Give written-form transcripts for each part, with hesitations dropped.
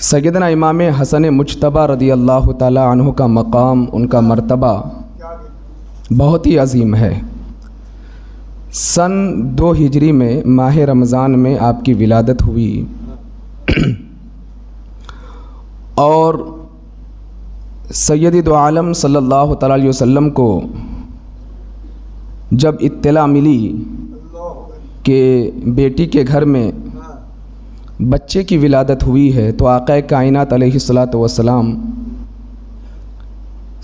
سیدنا امام حسن مجتبی رضی اللہ تعالی عنہ کا مقام، ان کا مرتبہ بہت ہی عظیم ہے۔ سن 2 ہجری میں ماہ رمضان میں آپ کی ولادت ہوئی اور سید دو عالم صلی اللہ تعالی علیہ وسلم کو جب اطلاع ملی کہ بیٹی کے گھر میں بچے کی ولادت ہوئی ہے تو آقا کائنات علیہ الصلاۃ والسلام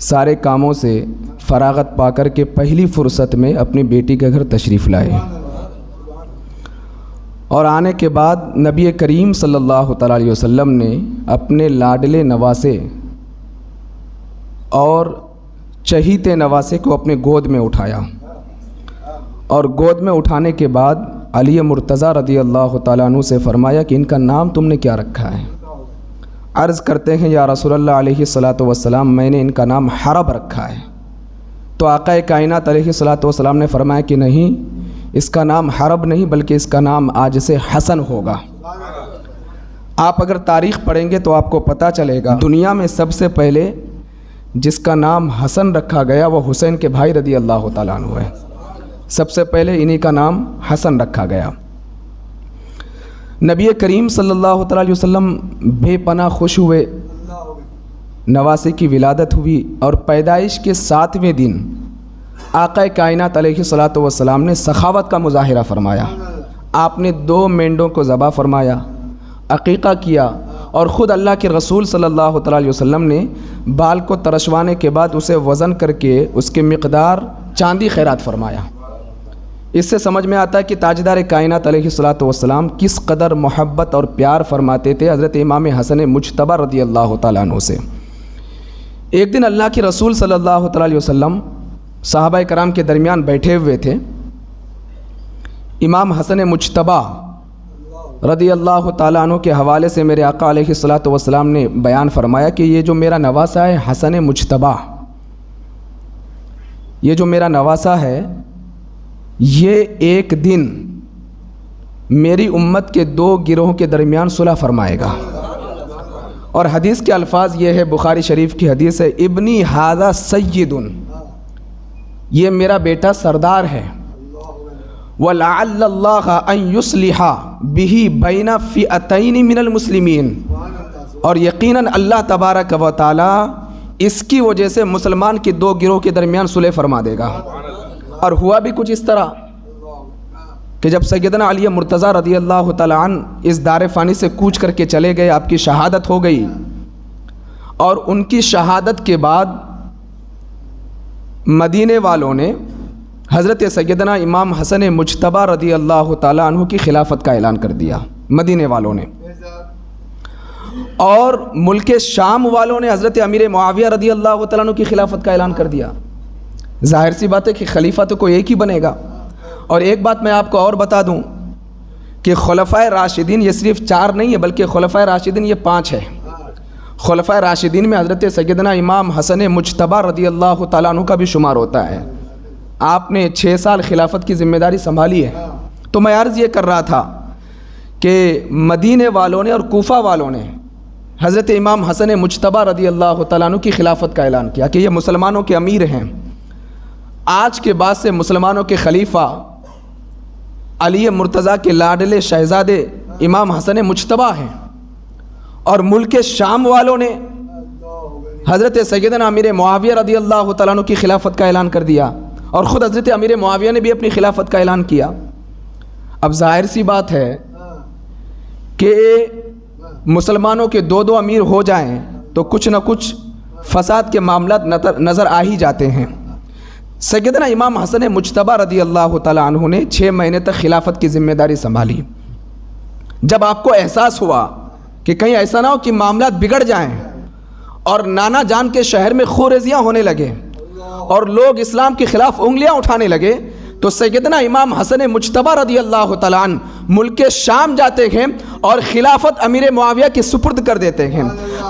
سارے کاموں سے فراغت پا کر کے پہلی فرصت میں اپنی بیٹی کے گھر تشریف لائے، اور آنے کے بعد نبی کریم صلی اللہ تعالی علیہ وسلم نے اپنے لاڈلے نواسے اور چہیتے نواسے کو اپنے گود میں اٹھایا، اور گود میں اٹھانے کے بعد علی مرتضیٰ رضی اللہ تعالیٰ عنہ سے فرمایا کہ ان کا نام تم نے کیا رکھا ہے؟ عرض کرتے ہیں یا رسول اللہ علیہ الصلاۃ والسلام میں نے ان کا نام حرب رکھا ہے۔ تو آقا کائنات علیہ الصلاۃ والسلام نے فرمایا کہ نہیں، اس کا نام حرب نہیں بلکہ اس کا نام آج سے حسن ہوگا۔ آپ اگر تاریخ پڑھیں گے تو آپ کو پتہ چلے گا دنیا میں سب سے پہلے جس کا نام حسن رکھا گیا وہ حسین کے بھائی رضی اللہ تعالیٰ عنہ ہے۔ سب سے پہلے انہی کا نام حسن رکھا گیا۔ نبی کریم صلی اللہ تعالی علیہ وسلم بے پناہ خوش ہوئے، نواسے کی ولادت ہوئی، اور پیدائش کے 7ویں دن آقا کائنات علیہ الصلاۃ والسلام نے سخاوت کا مظاہرہ فرمایا۔ آپ نے 2 مینڈوں کو ذبح فرمایا، عقیقہ کیا، اور خود اللہ کے رسول صلی اللہ تعالی علیہ وسلم نے بال کو ترشوانے کے بعد اسے وزن کر کے اس کے مقدار چاندی خیرات فرمایا۔ اس سے سمجھ میں آتا ہے کہ تاجدار کائنات علیہ الصلاۃ والسلام کس قدر محبت اور پیار فرماتے تھے حضرت امام حسن مجتبی رضی اللہ تعالیٰ عنہ سے۔ ایک دن اللہ کے رسول صلی اللہ تعالیٰ علیہ وسلم صحابہ کرام کے درمیان بیٹھے ہوئے تھے۔ امام حسن مجتبی رضی اللہ تعالیٰ عنہ کے حوالے سے میرے آقا علیہ الصلاۃ والسلام نے بیان فرمایا کہ یہ جو میرا نواسہ ہے حسن مجتبی، یہ جو میرا نواسہ ہے یہ ایک دن میری امت کے 2 گروہوں کے درمیان صلح فرمائے گا۔ اور حدیث کے الفاظ یہ ہے، بخاری شریف کی حدیث ہے، ابنی ھذا سید، یہ میرا بیٹا سردار ہے، وَلَعَلَّ اللَّهَ أَن يُصْلِحَ بِهِ بَيْنَ فِئَتَيْنِ مِنَ الْمُسْلِمِينَ، اور یقیناً اللہ تبارک و تعالی اس کی وجہ سے مسلمان کے 2 گروہ کے درمیان صلح فرما دے گا۔ اور ہوا بھی کچھ اس طرح کہ جب سیدنا علی مرتضیٰ رضی اللہ تعالیٰ عنہ اس دار فانی سے کوچ کر کے چلے گئے، آپ کی شہادت ہو گئی، اور ان کی شہادت کے بعد مدینے والوں نے حضرت سیدنا امام حسن مجتبی رضی اللہ تعالیٰ عنہ کی خلافت کا اعلان کر دیا مدینے والوں نے، اور ملک شام والوں نے حضرت امیر معاویہ رضی اللہ تعالیٰ عنہ کی خلافت کا اعلان کر دیا۔ ظاہر سی بات ہے کہ خلیفہ تو کوئی ایک ہی بنے گا۔ اور ایک بات میں آپ کو اور بتا دوں کہ خلفائے راشدین یہ صرف 4 نہیں ہے بلکہ خلفائے راشدین یہ 5 ہے۔ خلفائے راشدین میں حضرت سیدنا امام حسن مجتبی رضی اللہ تعالیٰ عنہ کا بھی شمار ہوتا ہے۔ آپ نے 6 سال خلافت کی ذمہ داری سنبھالی ہے۔ تو میں عرض یہ کر رہا تھا کہ مدینے والوں نے اور کوفہ والوں نے حضرت امام حسن مجتبی رضی اللہ تعالیٰ عنہ کی خلافت کا اعلان کیا کہ یہ مسلمانوں کے امیر ہیں، آج کے بعد سے مسلمانوں کے خلیفہ علی مرتضیٰ کے لاڈلے شہزادے امام حسن مجتبی ہیں۔ اور ملک شام والوں نے حضرت سیدنا امیر معاویہ رضی اللہ تعالیٰ عنہ کی خلافت کا اعلان کر دیا، اور خود حضرت امیر معاویہ نے بھی اپنی خلافت کا اعلان کیا۔ اب ظاہر سی بات ہے کہ مسلمانوں کے 2 امیر ہو جائیں تو کچھ نہ کچھ فساد کے معاملات نظر آ ہی جاتے ہیں۔ سیدنا امام حسن مجتبی رضی اللہ تعالیٰ عنہ نے 6 مہینے تک خلافت کی ذمہ داری سنبھالی۔ جب آپ کو احساس ہوا کہ کہیں ایسا نہ ہو کہ معاملات بگڑ جائیں اور نانا جان کے شہر میں خونریزیاں ہونے لگے اور لوگ اسلام کے خلاف انگلیاں اٹھانے لگے، تو سیدنا امام حسن مجتبی رضی اللہ تعالیٰ عنہ ملک شام جاتے ہیں اور خلافت امیر معاویہ کے سپرد کر دیتے ہیں۔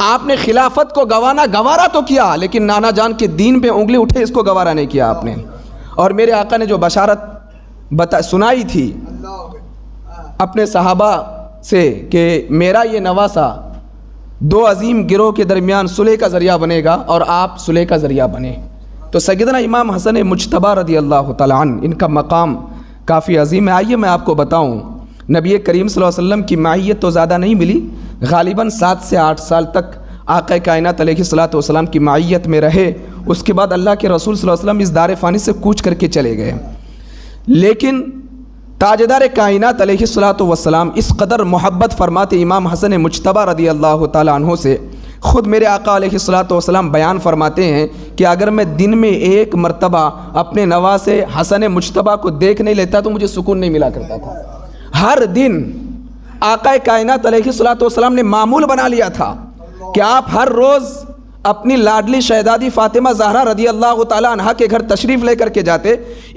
آپ نے خلافت کو گوارا تو کیا، لیکن نانا جان کے دین پہ انگلی اٹھے اس کو گوارا نہیں کیا آپ نے۔ اور میرے آقا نے جو بشارت سنائی تھی اپنے صحابہ سے کہ میرا یہ نواسہ دو عظیم گروہ کے درمیان صلح کا ذریعہ بنے گا اور آپ صلح کا ذریعہ بنے۔ تو سیدنا امام حسن مجتبیٰ رضی اللہ تعالیٰ عنہ، ان کا مقام کافی عظیم ہے۔ آئیے میں آپ کو بتاؤں، نبی کریم صلی اللہ علیہ وسلم کی معیت تو زیادہ نہیں ملی، غالباً 7 سے 8 سال تک آقا کائنات علیہ الصلوۃ والسلام کی معیت میں رہے۔ اس کے بعد اللہ کے رسول صلی اللہ علیہ وسلم اس دار فانی سے کوچ کر کے چلے گئے، لیکن تاجدار کائنات علیہ الصلوۃ والسلام اس قدر محبت فرماتے امام حسن مجتبیٰ رضی اللہ تعالیٰ عنہ سے، خود میرے آقا علیہ الصلوۃ والسلام بیان فرماتے ہیں کہ اگر میں دن میں ایک مرتبہ اپنے نواسے حسن مجتبیٰ کو دیکھ نہیں لیتا تو مجھے سکون نہیں ملا کرتا تھا۔ ہر دن آقا کائنات علیہ الصلوۃ والسلام نے معمول بنا لیا تھا کہ آپ ہر روز اپنی لاڈلی شہزادی فاطمہ زہرا رضی اللہ تعالیٰ عنہا کے گھر تشریف لے کر کے جاتے،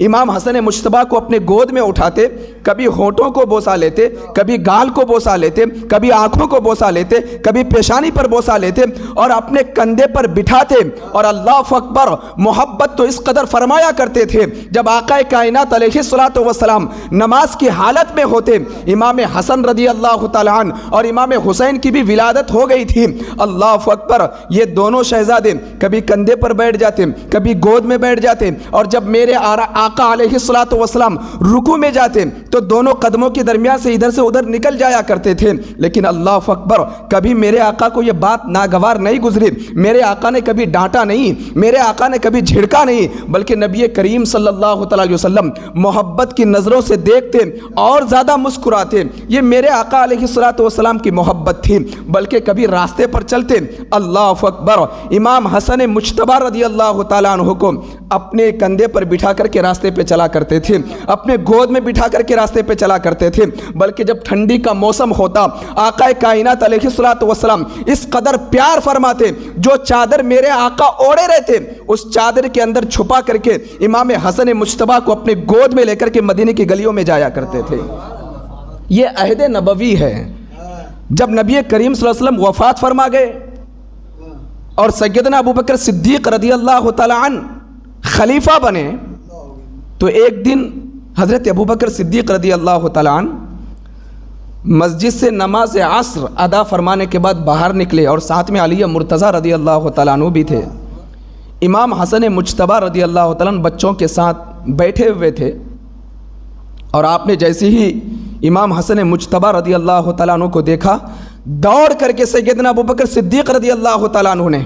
امام حسن مجتبیٰ کو اپنے گود میں اٹھاتے، کبھی ہونٹوں کو بوسا لیتے، کبھی گال کو بوسا لیتے، کبھی آنکھوں کو بوسا لیتے، کبھی پیشانی پر بوسا لیتے اور اپنے کندھے پر بٹھاتے، اور اللہ اکبر محبت تو اس قدر فرمایا کرتے تھے۔ جب آقا کائنات علیہ الصلوۃ والسلام نماز کی حالت میں ہوتے، امام حسن رضی اللہ تعالیٰ عنہ اور امام حسین کی بھی ولادت ہو گئی تھی، اللہ اکبر، یہ دونوں شہزادے کبھی کندھے پر بیٹھ جاتے، کبھی گود میں بیٹھ جاتے، اور جب میرے آقا علیہ الصلوۃ والسلام رکوع میں جاتے تو دونوں قدموں کے درمیان سے ادھر سے ادھر نکل جایا کرتے تھے۔ لیکن اللہ اکبر، کبھی میرے آقا کو یہ بات ناگوار نہیں گزری، میرے آقا نے کبھی ڈانٹا نہیں، میرے آقا نے کبھی جھڑکا نہیں، بلکہ نبی کریم صلی اللہ تعالیٰ علیہ وسلم محبت کی نظروں سے دیکھتے اور زیادہ مسکراتے۔ یہ میرے آقا علیہ الصلوۃ والسلام کی محبت تھی۔ بلکہ کبھی راستے پر چلتے، اللہ اکبر، امام حسن مجتبیٰ رضی اللہ تعالیٰ عنہ کو اپنے کندھے پر بٹھا کر کے راستے پہ چلا کرتے تھے، اپنے گود میں بٹھا کر کے راستے پہ چلا کرتے تھے۔ بلکہ جب ٹھنڈی کا موسم ہوتا، آقا کائنات علیہ الصلوۃ والسلام اس قدر پیار فرماتے، جو چادر میرے آقا اوڑے رہتے اس چادر کے اندر چھپا کر کے امام حسن مجتبیٰ کو اپنے گود میں لے کر کے مدینے کی گلیوں میں جایا کرتے تھے۔ یہ عہد نبوی ہے۔ جب نبی کریم صلی اللہ علیہ وسلم وفات فرما گئے اور سیدنا ابوبکر صدیق رضی اللہ تعالیٰ عنہ خلیفہ بنے، تو ایک دن حضرت ابوبکر صدیق رضی اللہ تعالیٰ عنہ مسجد سے نماز عصر ادا فرمانے کے بعد باہر نکلے، اور ساتھ میں علی مرتضیٰ رضی اللہ تعالیٰ عنہ بھی تھے۔ امام حسن مجتبیٰ رضی اللہ تعالیٰ عنہ بچوں کے ساتھ بیٹھے ہوئے تھے، اور آپ نے جیسے ہی امام حسن مجتبیٰ رضی اللہ تعالیٰ عنہ کو دیکھا، دوڑ کر کے سیدنا ابوبکر صدیق رضی اللہ تعالیٰ عنہ نے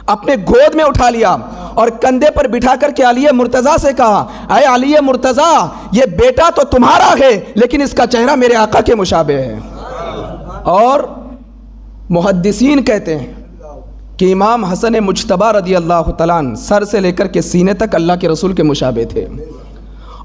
اپنے گود میں اٹھا لیا اور کندھے پر بٹھا کر کے علی مرتضیٰ سے کہا، اے علی مرتضیٰ، یہ بیٹا تو تمہارا ہے لیکن اس کا چہرہ میرے آقا کے مشابہ ہے۔ اور محدثین کہتے ہیں کہ امام حسن مجتبیٰ رضی اللہ تعالیٰ عنہ سر سے لے کر کے سینے تک اللہ کے رسول کے مشابہ تھے،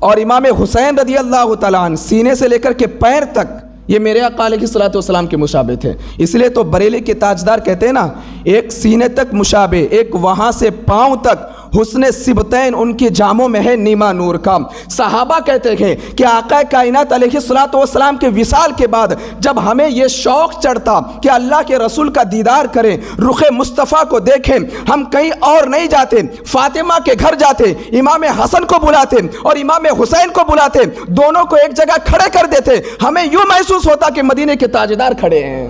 اور امام حسین رضی اللہ تعالیٰ عنہ سینے سے لے کر کے پیر تک یہ میرے آقا علیہ الصلوۃ والسلام کے مشابہ تھے۔ اس لیے تو بریلی کے تاجدار کہتے ہیں نا، ایک سینے تک مشابہ، ایک وہاں سے پاؤں تک، حسن سبتین ان کی جاموں میں ہے نیما نور کا۔ صحابہ کہتے ہیں کہ آقا کائنات علیہ الصلوۃ والسلام کے وصال کے بعد جب ہمیں یہ شوق چڑھتا کہ اللہ کے رسول کا دیدار کریں، رخ مصطفیٰ کو دیکھیں، ہم کہیں اور نہیں جاتے، فاطمہ کے گھر جاتے، امام حسن کو بلاتے اور امام حسین کو بلاتے، دونوں کو ایک جگہ کھڑے کر دیتے، ہمیں یوں محسوس ہوتا کہ مدینے کے تاجدار کھڑے ہیں۔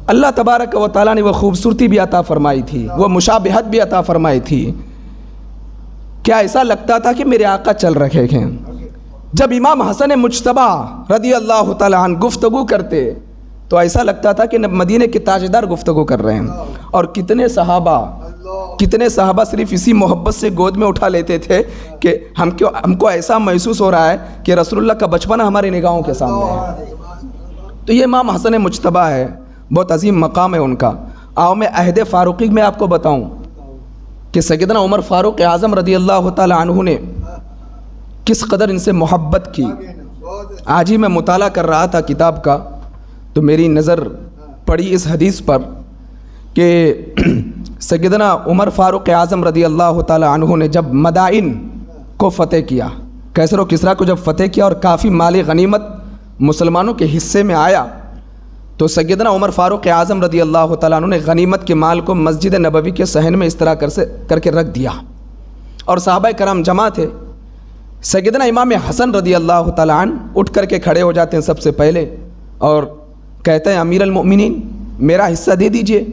اللہ تبارک و تعالیٰ نے وہ خوبصورتی بھی عطا فرمائی تھی، وہ مشابہت بھی عطا فرمائی تھی، کیا ایسا لگتا تھا کہ میرے آقا چل رہے ہیں۔ جب امام حسن مجتبیٰ رضی اللہ تعالیٰ عنہ گفتگو کرتے تو ایسا لگتا تھا کہ مدینے کے تاجدار گفتگو کر رہے ہیں۔ اور کتنے صحابہ صرف اسی محبت سے گود میں اٹھا لیتے تھے کہ ہم کو ایسا محسوس ہو رہا ہے کہ رسول اللہ کا بچپنا ہماری نگاہوں کے سامنے ہے۔ تو یہ امام حسن مجتبیٰ ہے، بہت عظیم مقام ہے ان کا۔ آؤ میں عہد فاروقی میں آپ کو بتاؤں کہ سیدنا عمر فاروق اعظم رضی اللہ تعالی عنہ نے کس قدر ان سے محبت کی۔ آج ہی میں مطالعہ کر رہا تھا کتاب کا تو میری نظر پڑی اس حدیث پر کہ سیدنا عمر فاروق اعظم رضی اللہ تعالی عنہ نے جب مدائن کو فتح کیا، کیسر و کسریٰ کو جب فتح کیا اور کافی مال غنیمت مسلمانوں کے حصے میں آیا، تو سیدنا عمر فاروق اعظم رضی اللہ تعالیٰ عنہ نے غنیمت کے مال کو مسجد نبوی کے صحن میں اس طرح کر کے رکھ دیا، اور صحابہ کرام جمع تھے۔ سیدنا امام حسن رضی اللہ تعالیٰ عنہ اٹھ کر کے کھڑے ہو جاتے ہیں سب سے پہلے اور کہتے ہیں امیر المؤمنین، میرا حصہ دے دیجئے۔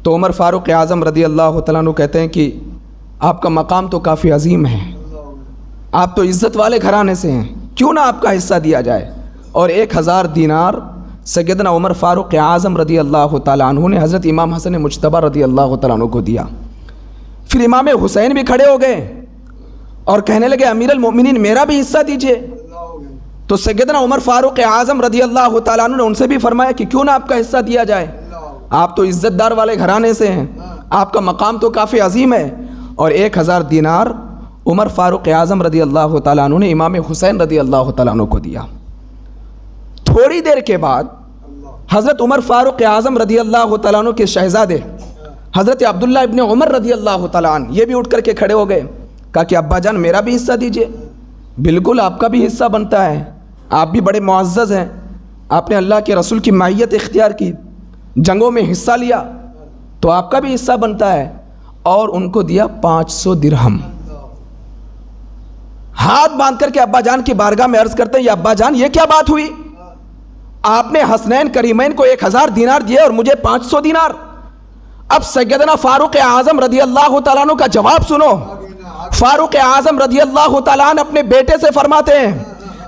تو عمر فاروق اعظم رضی اللہ تعالیٰ عنہ کہتے ہیں کہ آپ کا مقام تو کافی عظیم ہے، آپ تو عزت والے گھرانے سے ہیں، کیوں نہ آپ کا حصہ دیا جائے؟ اور 1000 دینار سیدنا عمر فاروق اعظم رضی اللہ تعالیٰ عنہ نے حضرت امام حسن مجتبی رضی اللہ تعالیٰ عنہ کو دیا۔ پھر امام حسین بھی کھڑے ہو گئے اور کہنے لگے امیر المومنین میرا بھی حصہ دیجئے۔ تو سیدنا عمر فاروق اعظم رضی اللہ تعالیٰ عنہ نے ان سے بھی فرمایا کہ کیوں نہ آپ کا حصہ دیا جائے، آپ تو عزت دار والے گھرانے سے ہیں، آپ کا مقام تو کافی عظیم ہے۔ اور 1000 دینار عمر فاروق اعظم رضی اللہ تعالیٰ عنہ نے امام حسین رضی اللہ تعالیٰ عنہ کو دیا۔ تھوڑی دیر کے بعد حضرت عمر فاروق اعظم رضی اللہ تعالیٰ عنہ کے شہزادے حضرت عبداللہ ابن عمر رضی اللہ تعالیٰ عنہ یہ بھی اٹھ کر کے کھڑے ہو گئے، کہا کہ ابا جان میرا بھی حصہ دیجئے۔ بالکل آپ کا بھی حصہ بنتا ہے، آپ بھی بڑے معزز ہیں، آپ نے اللہ کے رسول کی معیت اختیار کی، جنگوں میں حصہ لیا، تو آپ کا بھی حصہ بنتا ہے۔ اور ان کو دیا 500 درہم۔ ہاتھ باندھ کر کے ابا جان کی بارگاہ میں عرض کرتے ہیں یا ابا جان یہ کیا بات ہوئی، آپ نے حسنین کریمین کو 1000 دینار دیے اور مجھے 500 دینار۔ اب سیدنا فاروق اعظم رضی اللہ تعالیٰ عنہ کا جواب سنو۔ فاروق اعظم رضی اللہ تعالیٰ عنہ اپنے بیٹے سے فرماتے ہیں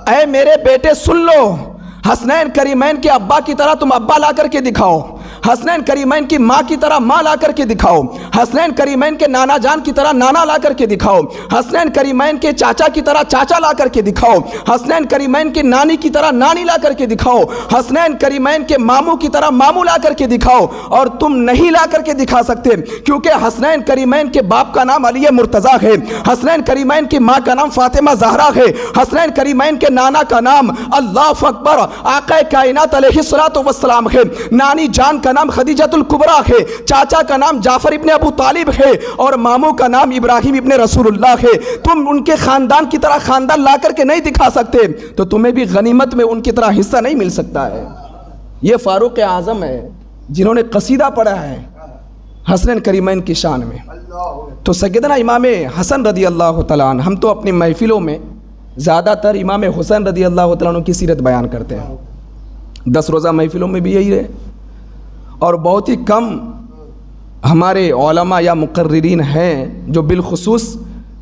اے میرے بیٹے سن لو، حسنین کریمین کے ابا کی طرح تم ابا لا کر کے دکھاؤ، حسنین کریمین کی ماں کی طرح ماں لا کر کے دکھاؤ، حسنین کریمین کے نانا جان کی طرح نانا لا کر کے دکھاؤ، حسنین کریمین کے چاچا کی طرح چاچا لا کر کے دکھاؤ، حسنین کریمین کے نانی کی طرح نانی لا کر کے دکھاؤ، حسنین کریمین کے ماموں کی طرح ماموں لا کر کے دکھاؤ۔ اور تم نہیں لا کر کے دکھا سکتے کیونکہ حسنین کریمین کے باپ کا نام علی مرتضیٰ ہے، حسنین کریمین کی ماں کا نام فاطمہ زہرا ہے، حسنین کریمین کے نانا کا نام اللہ اکبر آقا کائنات علیہ الصلوۃ والسلام ہے، نانی جان کا نام خدیجۃ الکبریٰ ہے، چاچا کا نام جعفر ابن ابو طالب ہے، اور ماموں کا نام ابراہیم ابن رسول اللہ ہے۔ تم ان کے خاندان کی طرح خاندان لا کر کے نہیں دکھا سکتے تو تمہیں بھی غنیمت میں ان کی طرح حصہ نہیں مل سکتا ہے۔ یہ فاروق اعظم ہے جنہوں نے قصیدہ پڑھا ہے حسنین کریمین کی شان میں۔ تو سیدنا امام حسن رضی اللہ تعالیٰ عنہ، ہم تو اپنی محفلوں میں زیادہ تر امام حسین رضی اللہ تعالیٰ عنہ کی سیرت بیان کرتے ہیں، 10 روزہ محفلوں میں بھی یہی رہے، اور بہت ہی کم ہمارے علماء یا مقررین ہیں جو بالخصوص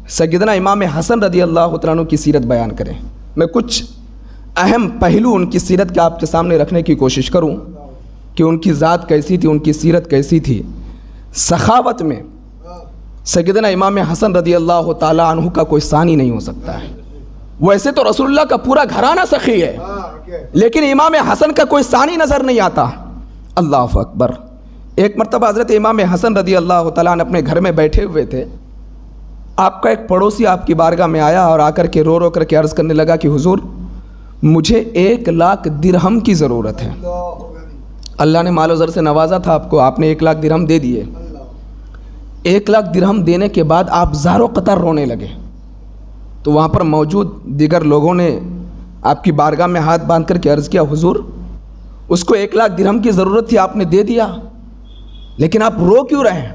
سیدنا امام حسن رضی اللہ تعالیٰ عنہ کی سیرت بیان کریں۔ میں کچھ اہم پہلو ان کی سیرت کے آپ کے سامنے رکھنے کی کوشش کروں کہ ان کی ذات کیسی تھی، ان کی سیرت کیسی تھی۔ سخاوت میں سیدنا امام حسن رضی اللہ تعالیٰ عنہ کا کوئی ثانی نہیں ہو سکتا ہے۔ ویسے تو رسول اللہ کا پورا گھرانہ سخی ہے، لیکن امام حسن کا کوئی ثانی نظر نہیں آتا۔ اللہ اکبر۔ ایک مرتبہ حضرت امام حسن رضی اللہ تعالیٰ عنہ اپنے گھر میں بیٹھے ہوئے تھے، آپ کا ایک پڑوسی آپ کی بارگاہ میں آیا اور آ کر کے رو کر کے عرض کرنے لگا کہ حضور مجھے 1,00,000 درہم کی ضرورت ہے۔ اللہ نے مال و زر سے نوازا تھا آپ نے 1,00,000 درہم دے دیے۔ 1,00,000 درہم دینے کے بعد آپ زارو قطر رونے لگے۔ تو وہاں پر موجود دیگر لوگوں نے آپ کی بارگاہ میں ہاتھ باندھ کر کے عرض کیا حضور اس کو 1,00,000 درہم کی ضرورت تھی، آپ نے دے دیا، لیکن آپ رو کیوں رہے ہیں؟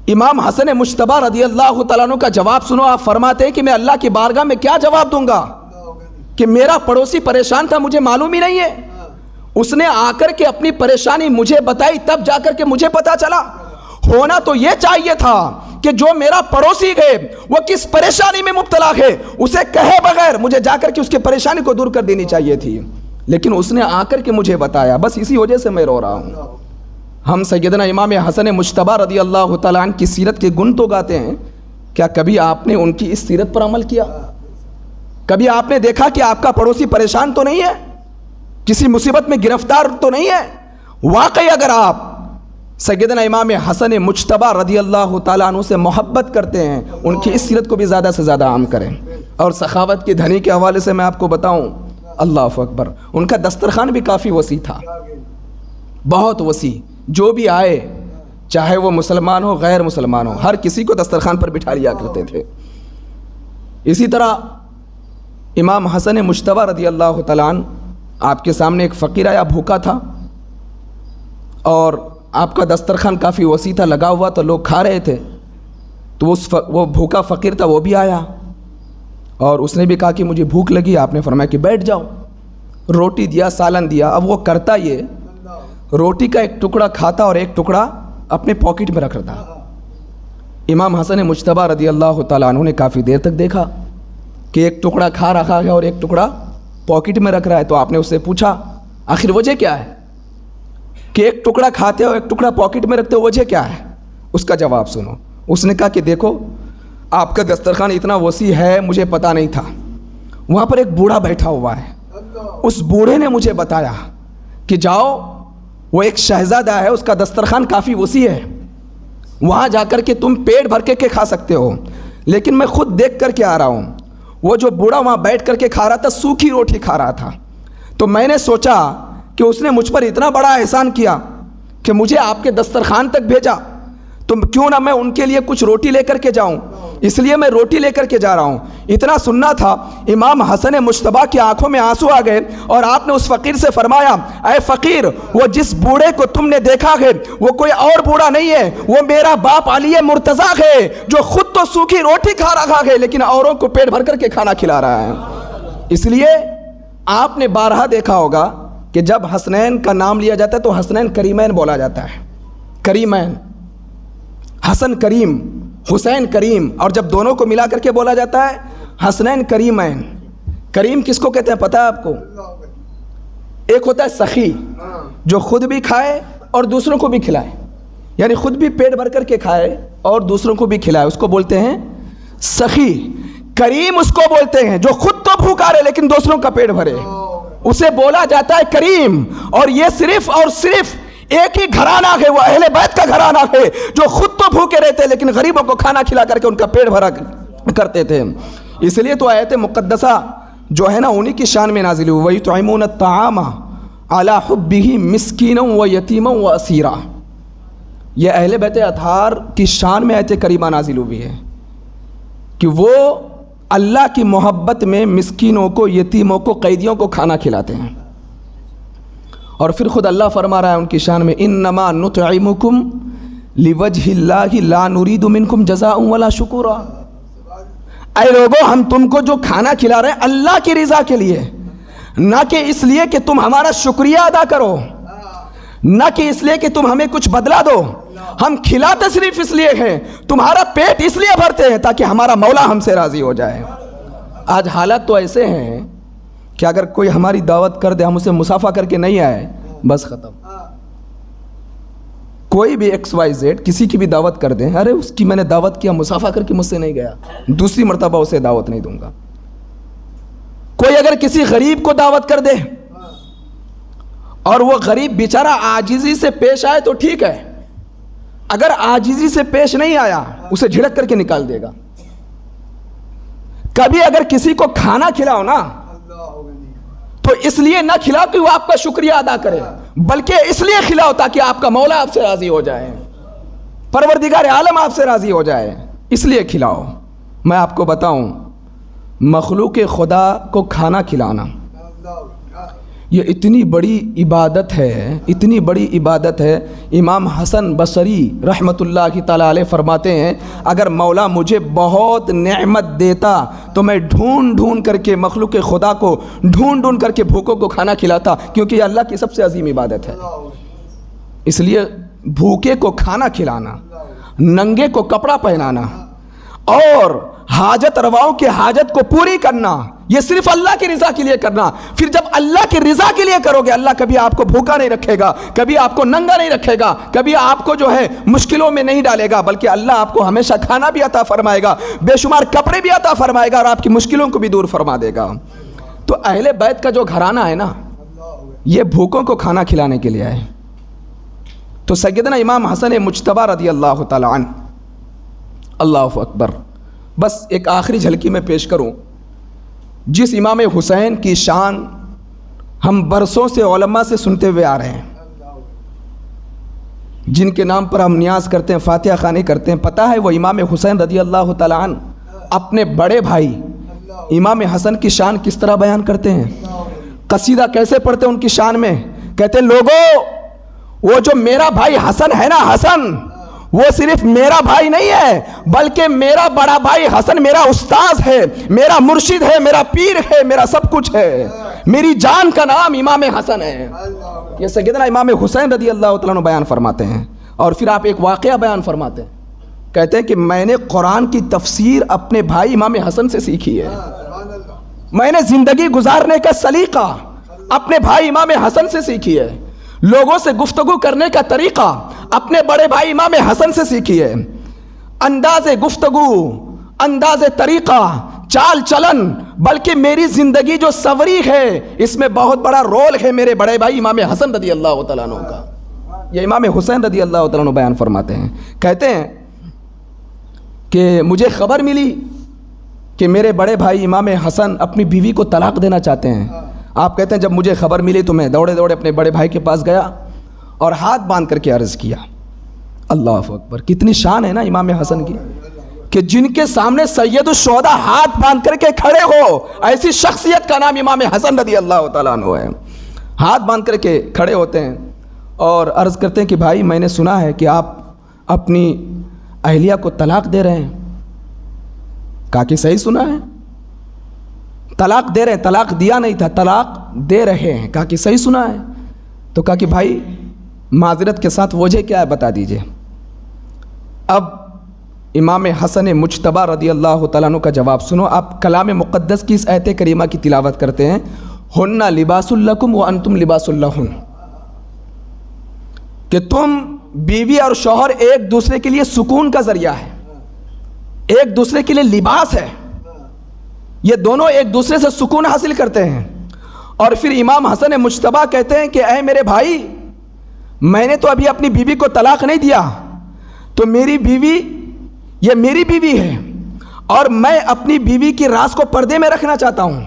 امام حسن مجتبی رضی اللہ تعالیٰ عنہ کا جواب سنو۔ آپ فرماتے ہیں کہ میں اللہ کی بارگاہ میں کیا جواب دوں گا کہ میرا پڑوسی پریشان تھا، مجھے معلوم ہی نہیں ہے، اس نے آ کر کے اپنی پریشانی مجھے بتائی، تب جا کر کے مجھے پتا چلا۔ ہونا تو یہ چاہیے تھا کہ جو میرا پڑوسی ہے وہ کس پریشانی میں مبتلا ہے اسے کہے بغیر مجھے جا کر کے اس کی پریشانی کو دور کر دینی چاہیے تھی، لیکن اس نے آ کر کے مجھے بتایا، بس اسی وجہ سے میں رو رہا ہوں۔ ہم سیدنا امام حسن مجتبی رضی اللہ تعالیٰ عنہ کی سیرت کے گن تو گاتے ہیں، کیا کبھی آپ نے ان کی اس سیرت پر عمل کیا؟ کبھی آپ نے دیکھا کہ آپ کا پڑوسی پریشان تو نہیں ہے، کسی مصیبت میں گرفتار تو نہیں ہے؟ واقعی اگر آپ سیدنا امام حسن مجتبی رضی اللہ تعالیٰ عنہ سے محبت کرتے ہیں، ان کی اس سیرت کو بھی زیادہ سے زیادہ عام کریں۔ اور سخاوت کی دھنی کے حوالے سے میں آپ کو بتاؤں، اللہ اکبر، ان کا دسترخوان بھی کافی وسیع تھا، بہت وسیع، جو بھی آئے چاہے وہ مسلمان ہو غیر مسلمان ہو ہر کسی کو دسترخوان پر بٹھا لیا کرتے تھے۔ اسی طرح امام حسن مجتبی رضی اللہ تعالیٰ عنہ، آپ کے سامنے ایک فقیر آیا، بھوکا تھا، اور آپ کا دسترخوان کافی وسیع تھا، لگا ہوا تو لوگ کھا رہے تھے، تو وہ بھوکا فقیر تھا، وہ بھی آیا اور اس نے بھی کہا کہ مجھے بھوک لگی۔ آپ نے فرمایا کہ بیٹھ جاؤ، روٹی دیا، سالن دیا۔ اب وہ کرتا یہ روٹی کا ایک ٹکڑا کھاتا اور ایک ٹکڑا اپنے پاکٹ میں رکھ رہا تھا۔ امام حسن مجتبی رضی اللہ تعالیٰ عنہ نے کافی دیر تک دیکھا کہ ایک ٹکڑا کھا رہا ہے اور ایک ٹکڑا پاکٹ میں رکھ رہا ہے، تو آپ نے اس سے پوچھا آخر وجہ کیا ہے کہ ایک ٹکڑا کھاتے ہو ایک ٹکڑا پاکٹ میں رکھتے ہو، وجہ کیا ہے؟ اس کا جواب سنو۔ اس نے کہا کہ دیکھو آپ کا دسترخوان اتنا وسیع ہے مجھے پتہ نہیں تھا، وہاں پر ایک بوڑھا بیٹھا ہوا ہے، اس بوڑھے نے مجھے بتایا کہ جاؤ، وہ ایک شہزادہ ہے، اس کا دسترخوان کافی وسیع ہے، وہاں جا کر کے تم پیٹ بھر کے کھا سکتے ہو، لیکن میں خود دیکھ کر کے آ رہا ہوں، وہ جو بوڑھا وہاں بیٹھ کر کے کھا رہا تھا سوکھی روٹی کھا رہا تھا، تو میں نے سوچا کہ اس نے مجھ پر اتنا بڑا احسان کیا کہ مجھے آپ کے دسترخوان تک بھیجا، تو کیوں نہ میں ان کے لیے کچھ روٹی لے کر کے جاؤں، اس لیے میں روٹی لے کر کے جا رہا ہوں۔ اتنا سننا تھا، امام حسن مجتبی کی آنکھوں میں آنسو آ گئے اور آپ نے اس فقیر سے فرمایا اے فقیر، وہ جس بوڑھے کو تم نے دیکھا ہے وہ کوئی اور بوڑھا نہیں ہے، وہ میرا باپ علی مرتضیٰ ہے، جو خود تو سوکھی روٹی کھا رہا ہے لیکن اوروں کو پیٹ بھر کر کے کھانا کھلا رہا ہے۔ اس لیے آپ نے بارہا دیکھا ہوگا کہ جب حسنین کا نام لیا جاتا ہے تو حسنین کریمین بولا جاتا ہے، کریمین، حسن کریم، حسین کریم، اور جب دونوں کو ملا کر کے بولا جاتا ہے حسنین کریمین۔ کریم کس کو کہتے ہیں پتہ ہے آپ کو؟ ایک ہوتا ہے سخی، جو خود بھی کھائے اور دوسروں کو بھی کھلائے، یعنی خود بھی پیٹ بھر کر کے کھائے اور دوسروں کو بھی کھلائے، اس کو بولتے ہیں سخی۔ کریم اس کو بولتے ہیں جو خود تو بھوکا رہے لیکن دوسروں کا پیٹ بھرے، اسے بولا جاتا ہے کریم۔ اور یہ صرف اور صرف ایک ہی گھرانہ ہے، وہ اہل بیت کا گھرانہ ہے جو خود تو بھوکے رہتے لیکن غریبوں کو کھانا کھلا کر کے ان کا پیٹ بھرا کرتے تھے۔ اس لیے تو آیت مقدسہ جو ہے نا انہی کی شان میں نازل ہوئی، وَيُطْعِمُونَ الطَّعَامَ عَلَى حُبِّهِ مِسْكِينًا وَيَتِيمًا وَأَسِيرًا۔ یہ اہل بیت اطہار کی شان میں آیت کریمہ نازل ہوئی ہے کہ وہ اللہ کی محبت میں مسکینوں کو، یتیموں کو، قیدیوں کو کھانا کھلاتے ہیں۔ اور پھر خود اللہ فرما رہا ہے ان کی شان میں انما نطعمکم لوجہ اللہ لا نرید منکم جزاء ولا شکورا۔ اے لوگو، ہم تم کو جو کھانا کھلا رہے ہیں اللہ کی رضا کے لیے، نہ کہ اس لیے کہ تم ہمارا شکریہ ادا کرو، نہ کہ اس لیے کہ تم ہمیں کچھ بدلہ دو، ہم کھلاتے صرف اس لیے ہیں، تمہارا پیٹ اس لیے بھرتے ہیں تاکہ ہمارا مولا ہم سے راضی ہو جائے۔ آج حالات تو ایسے ہیں کہ اگر کوئی ہماری دعوت کر دے، ہم اسے مسافہ کر کے نہیں آئے، بس ختم۔ کوئی بھی ایکس وائی زیڈ کسی کی بھی دعوت کر دیں، ارے اس کی میں نے دعوت کیا، مسافہ کر کے مجھ سے نہیں گیا، دوسری مرتبہ اسے دعوت نہیں دوں گا۔ کوئی اگر کسی غریب کو دعوت کر دے اور وہ غریب بیچارہ عاجزی سے پیش آئے تو ٹھیک ہے، اگر عاجزی سے پیش نہیں آیا اسے جھڑک کر کے نکال دے گا۔ کبھی اگر کسی کو کھانا کھلاؤ نا تو اس لیے نہ کھلاؤ کہ وہ آپ کا شکریہ ادا کرے، بلکہ اس لیے کھلاؤ تاکہ آپ کا مولا آپ سے راضی ہو جائے، پروردگار عالم آپ سے راضی ہو جائے، اس لیے کھلاؤ۔ میں آپ کو بتاؤں، مخلوق خدا کو کھانا کھلانا یہ اتنی بڑی عبادت ہے، اتنی بڑی عبادت ہے۔ امام حسن بصری رحمۃ اللہ کی تعالیٰ علیہ فرماتے ہیں اگر مولا مجھے بہت نعمت دیتا تو میں ڈھونڈ ڈھونڈ کر کے مخلوق خدا کو ڈھونڈ ڈھونڈ کر کے بھوکوں کو کھانا کھلاتا، کیونکہ یہ اللہ کی سب سے عظیم عبادت ہے۔ اس لیے بھوکے کو کھانا کھلانا، ننگے کو کپڑا پہنانا اور حاجت رواؤں کے حاجت کو پوری کرنا، یہ صرف اللہ کی رضا کے لیے کرنا۔ پھر جب اللہ کی رضا کے لیے کرو گے، اللہ کبھی آپ کو بھوکا نہیں رکھے گا، کبھی آپ کو ننگا نہیں رکھے گا، کبھی آپ کو جو ہے مشکلوں میں نہیں ڈالے گا، بلکہ اللہ آپ کو ہمیشہ کھانا بھی عطا فرمائے گا، بے شمار کپڑے بھی عطا فرمائے گا اور آپ کی مشکلوں کو بھی دور فرما دے گا۔ تو اہل بیت کا جو گھرانہ ہے نا، یہ بھوکوں کو کھانا کھلانے کے لیے ہے۔ تو سیدنا امام حسن مجتبی رضی اللہ تعالیٰ عنہ، اللہ اکبر، بس ایک آخری جھلکی میں پیش کروں، جس امام حسین کی شان ہم برسوں سے علماء سے سنتے ہوئے آ رہے ہیں، جن کے نام پر ہم نیاز کرتے ہیں، فاتحہ خوانی کرتے ہیں، پتہ ہے وہ امام حسین رضی اللہ تعالیٰ عنہ اپنے بڑے بھائی امام حسن کی شان کس طرح بیان کرتے ہیں، قصیدہ کیسے پڑھتے ہیں ان کی شان میں؟ کہتے ہیں لوگوں، وہ جو میرا بھائی حسن ہے نا، حسن وہ صرف میرا بھائی نہیں ہے، بلکہ میرا بڑا بھائی حسن میرا استاذ ہے، میرا مرشد ہے، میرا پیر ہے، میرا سب کچھ ہے۔ میری جان کا نام امام حسن ہے. یہ سیدنا امام حسین رضی اللہ تعالیٰ عنہ بیان فرماتے ہیں. اور پھر آپ ایک واقعہ بیان فرماتے ہیں, کہتے ہیں کہ میں نے قرآن کی تفسیر اپنے بھائی امام حسن سے سیکھی ہے. میں نے زندگی گزارنے کا سلیقہ اپنے بھائی امام حسن سے سیکھی ہے. لوگوں سے گفتگو کرنے کا طریقہ اپنے بڑے بھائی امام حسن سے سیکھی ہے. انداز گفتگو, انداز طریقہ, چال چلن, بلکہ میری زندگی جو سوری ہے اس میں بہت بڑا رول ہے میرے بڑے بھائی امام حسن رضی اللہ تعالیٰ عنہ کا. یہ امام حسین رضی اللہ تعالیٰ عنہ بیان فرماتے ہیں, کہتے ہیں کہ مجھے خبر ملی کہ میرے بڑے بھائی امام حسن اپنی بیوی کو طلاق دینا چاہتے ہیں. آپ کہتے ہیں جب مجھے خبر ملی تو میں دوڑے دوڑے اپنے بڑے بھائی کے پاس گیا اور ہاتھ باندھ کر کے عرض کیا. اللہ اکبر, کتنی شان ہے نا امام حسن کی, کہ جن کے سامنے سید الشہداء ہاتھ باندھ کر کے کھڑے ہو, ایسی شخصیت کا نام امام حسن رضی اللہ تعالیٰ عنہ ہے. ہاتھ باندھ کر کے کھڑے ہوتے ہیں اور عرض کرتے ہیں کہ بھائی میں نے سنا ہے کہ آپ اپنی اہلیہ کو طلاق دے رہے ہیں. کہا کہ صحیح سنا ہے, طلاق دے رہے ہیں, طلاق دیا نہیں تھا, طلاق دے رہے ہیں. کہا کہ صحیح سنا ہے. تو کہا کہ بھائی معذرت کے ساتھ وجہ کیا ہے بتا دیجئے. اب امام حسن مجتبی رضی اللہ تعالیٰ عنہ کا جواب سنو. آپ کلام مقدس کی اس آیت کریمہ کی تلاوت کرتے ہیں, ہن لباس لکم وانتم لباس لہن, کہ تم بیوی اور شوہر ایک دوسرے کے لیے سکون کا ذریعہ ہے, ایک دوسرے کے لیے لباس ہے, یہ دونوں ایک دوسرے سے سکون حاصل کرتے ہیں. اور پھر امام حسن مجتبی کہتے ہیں کہ اے میرے بھائی, میں نے تو ابھی اپنی بیوی کو طلاق نہیں دیا, تو میری بیوی یہ میری بیوی ہے اور میں اپنی بیوی کی راز کو پردے میں رکھنا چاہتا ہوں,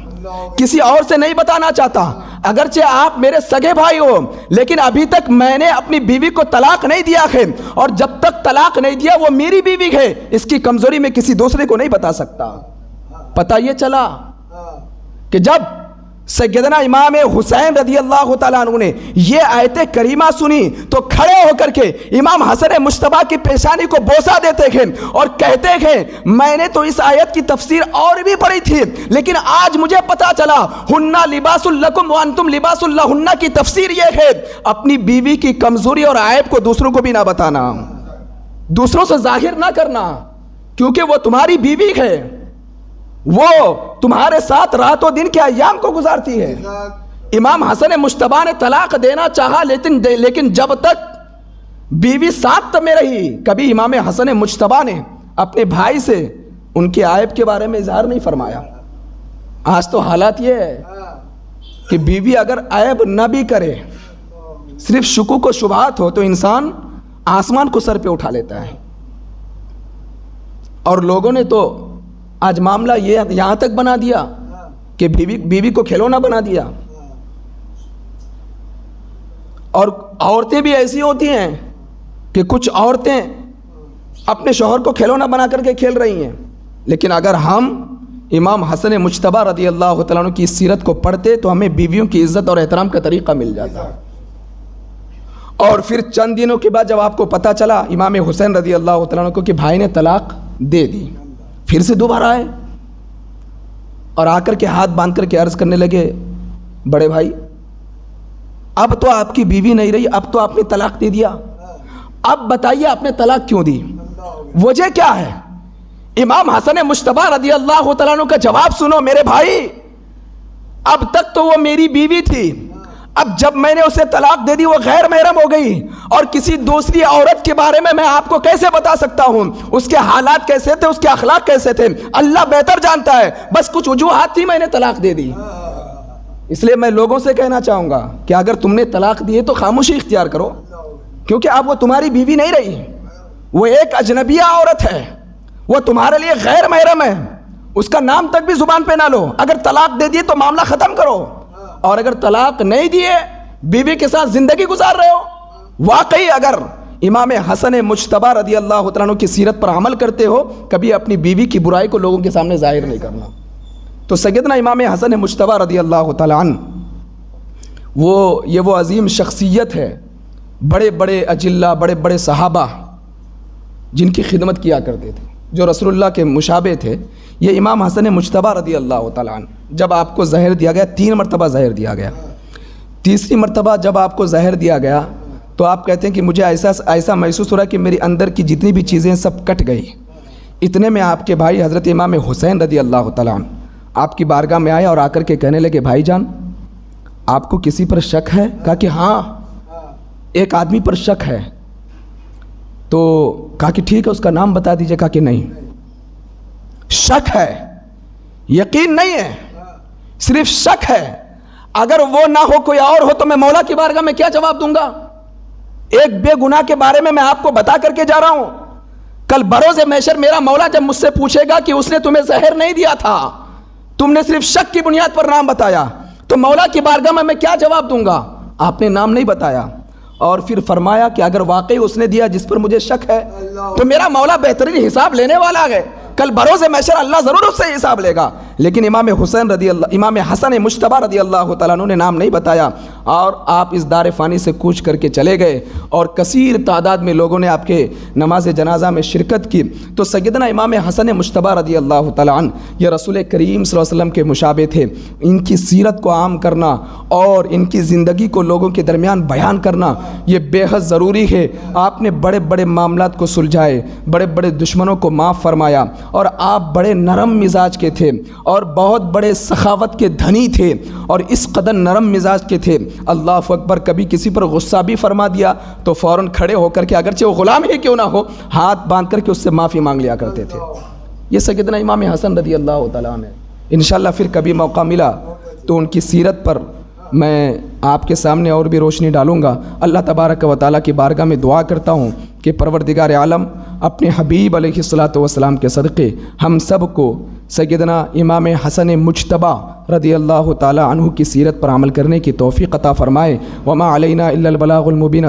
کسی اور سے نہیں بتانا چاہتا. اگرچہ آپ میرے سگے بھائی ہو لیکن ابھی تک میں نے اپنی بیوی کو طلاق نہیں دیا ہے, اور جب تک طلاق نہیں دیا وہ میری بیوی ہے, اس کی کمزوری میں کسی دوسرے کو نہیں بتا سکتا. پتہ یہ چلا کہ جب سیدنا امام حسین رضی اللہ تعالیٰ عنہ نے یہ آیت کریمہ سنی تو کھڑے ہو کر کے امام حسن مجتبی کی پیشانی کو بوسہ دیتے تھے اور کہتے تھے میں نے تو اس آیت کی تفسیر اور بھی پڑھی تھی, لیکن آج مجھے پتا چلا ہن لباس لکم وانتم لباس لہن کی تفسیر یہ ہے اپنی بیوی کی کمزوری اور عیب کو دوسروں کو بھی نہ بتانا, دوسروں سے ظاہر نہ کرنا, کیونکہ وہ تمہاری بیوی ہے, وہ تمہارے ساتھ رات و دن کے ایام کو گزارتی ہے. امام حسن مجتبی نے طلاق دینا چاہا لیکن جب تک بیوی ساتھ میں رہی, کبھی امام حسن مجتبی نے اپنے بھائی سے ان کے عیب کے بارے میں اظہار نہیں فرمایا. آج تو حالات یہ ہے کہ بیوی اگر عیب نہ بھی کرے, صرف شکوک و شبہات ہو تو انسان آسمان کو سر پہ اٹھا لیتا ہے. اور لوگوں نے تو آج معاملہ یہ یہاں تک بنا دیا کہ بیوی کو کھلونا بنا دیا. اور عورتیں بھی ایسی ہوتی ہیں کہ کچھ عورتیں اپنے شوہر کو کھلونا بنا کر کے کھیل رہی ہیں, لیکن اگر ہم امام حسن مجتبی رضی اللہ تعالیٰ عنہ کی سیرت کو پڑھتے تو ہمیں بیویوں کی عزت اور احترام کا طریقہ مل جاتا. اور پھر چند دنوں کے بعد جب آپ کو پتہ چلا امام حسین رضی اللہ تعالیٰ عنہ کو کہ بھائی نے طلاق دے دی, پھر سے دوبارہ آئے اور آ کر کے ہاتھ باندھ کر کے عرض کرنے لگے بڑے بھائی اب تو آپ کی بیوی نہیں رہی, اب تو آپ نے طلاق دے دیا, اب بتائیے آپ نے طلاق کیوں دی, وجہ کیا ہے. امام حسن مجتبی رضی اللہ تعالیٰ عنہ کا جواب سنو میرے بھائی, اب تک تو وہ میری بیوی تھی, اب جب میں نے اسے طلاق دے دی وہ غیر محرم ہو گئی, اور کسی دوسری عورت کے بارے میں آپ کو کیسے بتا سکتا ہوں, اس کے حالات کیسے تھے, اس کے اخلاق کیسے تھے, اللہ بہتر جانتا ہے, بس کچھ وجوہات تھی میں نے طلاق دے دی. اس لیے میں لوگوں سے کہنا چاہوں گا کہ اگر تم نے طلاق دی ہے تو خاموشی اختیار کرو, کیونکہ اب وہ تمہاری بیوی نہیں رہی, وہ ایک اجنبیہ عورت ہے, وہ تمہارے لیے غیر محرم ہے, اس کا نام تک بھی زبان پہ نہ لو. اگر طلاق دے دیے تو معاملہ ختم کرو, اور اگر طلاق نہیں دیے بیوی کے ساتھ زندگی گزار رہے ہو, واقعی اگر امام حسن مجتبی رضی اللہ تعالیٰ عنہ کی سیرت پر عمل کرتے ہو کبھی اپنی بیوی کی برائی کو لوگوں کے سامنے ظاہر نہیں کرنا. تو سیدنا امام حسن مجتبی رضی اللہ تعالیٰ عنہ وہ عظیم شخصیت ہے, بڑے بڑے اجلہ, بڑے بڑے صحابہ جن کی خدمت کیا کرتے تھے, جو رسول اللہ کے مشابہ تھے, یہ امام حسن مجتبی رضی اللہ تعالیٰ عنہ. جب آپ کو زہر دیا گیا، 3 مرتبہ زہر دیا گیا، تیسری مرتبہ جب آپ کو زہر دیا گیا تو آپ کہتے ہیں کہ مجھے ایسا محسوس ہو رہا ہے کہ میری اندر کی جتنی بھی چیزیں سب کٹ گئی۔ اتنے میں آپ کے بھائی حضرت امام حسین رضی اللہ تعالیٰ عنہ آپ کی بارگاہ میں آئے اور آ کر کے کہنے لگے بھائی جان آپ کو کسی پر شک ہے؟ کہا کہ ہاں ایک آدمی پر شک ہے۔ تو کہا کہ ٹھیک ہے اس کا نام بتا دیجئے۔ کہا کہ نہیں، شک ہے، یقین نہیں ہے، صرف شک ہے، اگر وہ نہ ہو کوئی اور ہو تو میں مولا کی بارگاہ میں کیا جواب دوں گا؟ ایک بے گناہ کے بارے میں آپ کو بتا کر کے جا رہا ہوں، کل بروز محشر میرا مولا جب مجھ سے پوچھے گا کہ اس نے تمہیں زہر نہیں دیا تھا، تم نے صرف شک کی بنیاد پر نام بتایا، تو مولا کی بارگاہ میں کیا جواب دوں گا؟ آپ نے نام نہیں بتایا، اور پھر فرمایا کہ اگر واقعی اس نے دیا جس پر مجھے شک ہے تو میرا مولا بہترین حساب لینے والا ہے، کل بروز محشر اللہ ضرور اس سے حساب لے گا۔ لیکن امام حسن مجتبیٰ رضی اللہ تعالیٰ عنہ نے نام نہیں بتایا، اور آپ اس دار فانی سے کوچ کر کے چلے گئے، اور کثیر تعداد میں لوگوں نے آپ کے نماز جنازہ میں شرکت کی۔ تو سیدنا امام حسن مجتبیٰ رضی اللہ تعالیٰ عنہ یہ رسول کریم صلی اللہ علیہ وسلم کے مشابہ تھے، ان کی سیرت کو عام کرنا اور ان کی زندگی کو لوگوں کے درمیان بیان کرنا یہ بے حد ضروری ہے۔ آپ نے بڑے بڑے معاملات کو سلجھائے، بڑے بڑے دشمنوں کو معاف فرمایا، اور آپ بڑے نرم مزاج کے تھے اور بہت بڑے سخاوت کے دھنی تھے، اور اس قدر نرم مزاج کے تھے، اللہ اکبر، کبھی کسی پر غصہ بھی فرما دیا تو فوراً کھڑے ہو کر کے اگرچہ وہ غلام ہی کیوں نہ ہو ہاتھ باندھ کر کے اس سے معافی مانگ لیا کرتے تھے۔ یہ سیدنا امام حسن رضی اللہ تعالیٰ عنہ۔ انشاءاللہ پھر کبھی موقع ملا تو ان کی سیرت پر میں آپ کے سامنے اور بھی روشنی ڈالوں گا۔ اللہ تبارک و تعالیٰ کی بارگاہ میں دعا کرتا ہوں کہ پروردگار عالم اپنے حبیب علیہ الصلاۃ والسلام کے صدقے ہم سب کو سیدنا امام حسن مجتبیٰ رضی اللہ تعالیٰ عنہ کی سیرت پر عمل کرنے کی توفیق عطا فرمائے۔ وما علینا الا البلاغ المبین۔